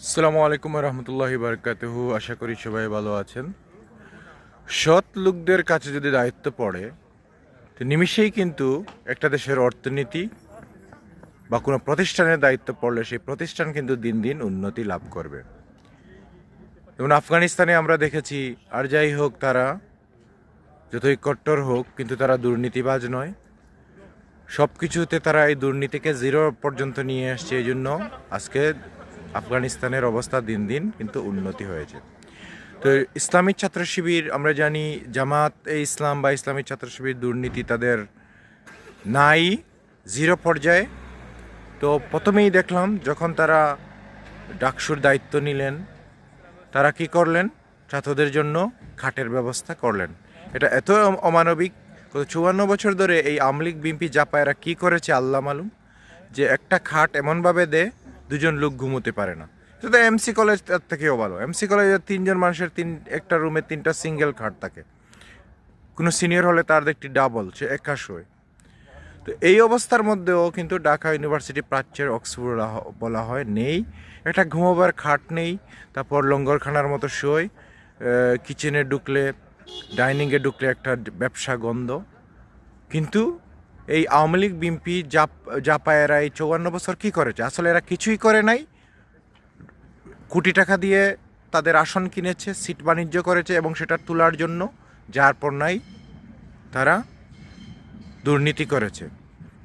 আসসালামু আলাইকুম রহমতুল্লাহি বারকাতুহু। আশা করি সবাই ভালো আছেন। সৎ লোকদের কাছে যদি দায়িত্ব পড়ে, তো নিমিষেই কিন্তু একটা দেশের অর্থনীতি বা কোনো প্রতিষ্ঠানের দায়িত্ব পড়লে সেই প্রতিষ্ঠান কিন্তু দিন দিন উন্নতি লাভ করবে। যেমন আফগানিস্তানে আমরা দেখেছি, আর যাই হোক তারা যতই কট্টর হোক কিন্তু তারা দুর্নীতিবাজ নয়। সব কিছুতে তারা এই দুর্নীতিকে জিরো পর্যন্ত নিয়ে আসছে, এই জন্য আজকে আফগানিস্তানের অবস্থা দিন দিন কিন্তু উন্নতি হয়েছে। তো ইসলামিক ছাত্র শিবির, আমরা জানি জামাত এ ইসলাম বা ইসলামিক ছাত্র শিবির দুর্নীতি তাদের নাই, জিরো পর্যায়ে। তো প্রথমেই দেখলাম যখন তারা ডাকসুর দায়িত্ব নিলেন, তারা কি করলেন? ছাত্রদের জন্য খাটের ব্যবস্থা করলেন। এটা এত অমানবিক। গত 54 বছর ধরে এই আওয়ামী লীগ বিএনপি জাপায়েরা কী করেছে আল্লাহ মালুম, যে একটা খাট এমনভাবে দেয় দুজন লোক ঘুমোতে পারে না। সেটা এমসি কলেজ তার থেকেও ভালো। এমসি কলেজে তিনজন মানুষের একটা রুমে তিনটা সিঙ্গেল খাট থাকে। কোনো সিনিয়র হলে তার একটি ডাবল, সে একা শোয়। তো এই অবস্থার মধ্যেও কিন্তু ঢাকা ইউনিভার্সিটি প্রাচ্যের অক্সফোর্ড বলা হয় নেই, একটা ঘুমোবার খাট নেই। তারপর লঙ্গরখানার মতো শোয়। কিচেনে ঢুকলে, ডাইনিংয়ে ঢুকলে একটা ব্যবসা গন্ধ। কিন্তু এই আওয়ামী লীগ বিএনপি জাপায়েরা এই 54 বছর কী করেছে? আসলে এরা কিছুই করে নাই। কোটি টাকা দিয়ে তাদের আসন কিনেছে, সিট বাণিজ্য করেছে এবং সেটা তোলার জন্য যার পর নাই তারা দুর্নীতি করেছে।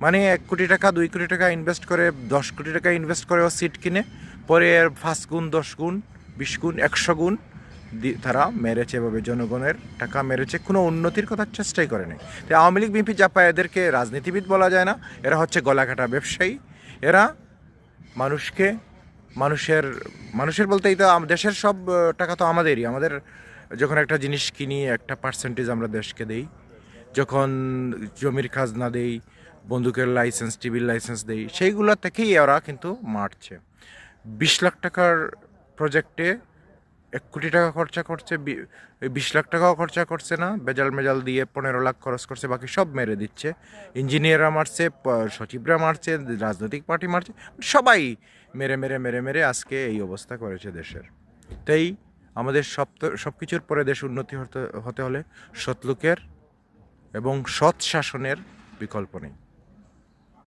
মানে 1 কোটি টাকা 2 কোটি টাকা ইনভেস্ট করে, 10 কোটি টাকা ইনভেস্ট করেও সিট কিনে, পরে এর 5 গুণ 10 গুণ 20 গুণ 100 গুণ তারা মেরেছে, এভাবে জনগণের টাকা মেরেছে, কোনো উন্নতির কথা চেষ্টাই করে নাই। তো আওয়ামী লীগ বিএনপি জাপায় এদেরকে রাজনীতিবিদ বলা যায় না, এরা হচ্ছে গলাকাটা ব্যবসায়ী। এরা মানুষকে মানুষের মানুষের বলতেই তো দেশের সব টাকা তো আমাদেরই। আমাদের যখন একটা জিনিস কিনি একটা পার্সেন্টেজ আমরা দেশকে দেই, যখন জমির খাজনা দেই, বন্দুকের লাইসেন্স, টিভির লাইসেন্স দেই, সেইগুলো থেকেই ওরা কিন্তু মারছে। 20 লাখ টাকার প্রজেক্টে 1 কোটি টাকা খরচা করছে, 20 লাখ টাকাও খরচা করছে না, বেজাল মেজাল দিয়ে 15 লাখ খরচ করছে, বাকি সব মেরে দিচ্ছে। ইঞ্জিনিয়াররা মারছে, সচিবরা মারছে, রাজনৈতিক পার্টি মারছে, সবাই মেরে মেরে মেরে মেরে আজকে এই অবস্থা করেছে দেশের। তাই আমাদের সব কিছুর পরে দেশ উন্নতি হতে হলে সৎ লোকের এবং সৎ শাসনের বিকল্প নেই।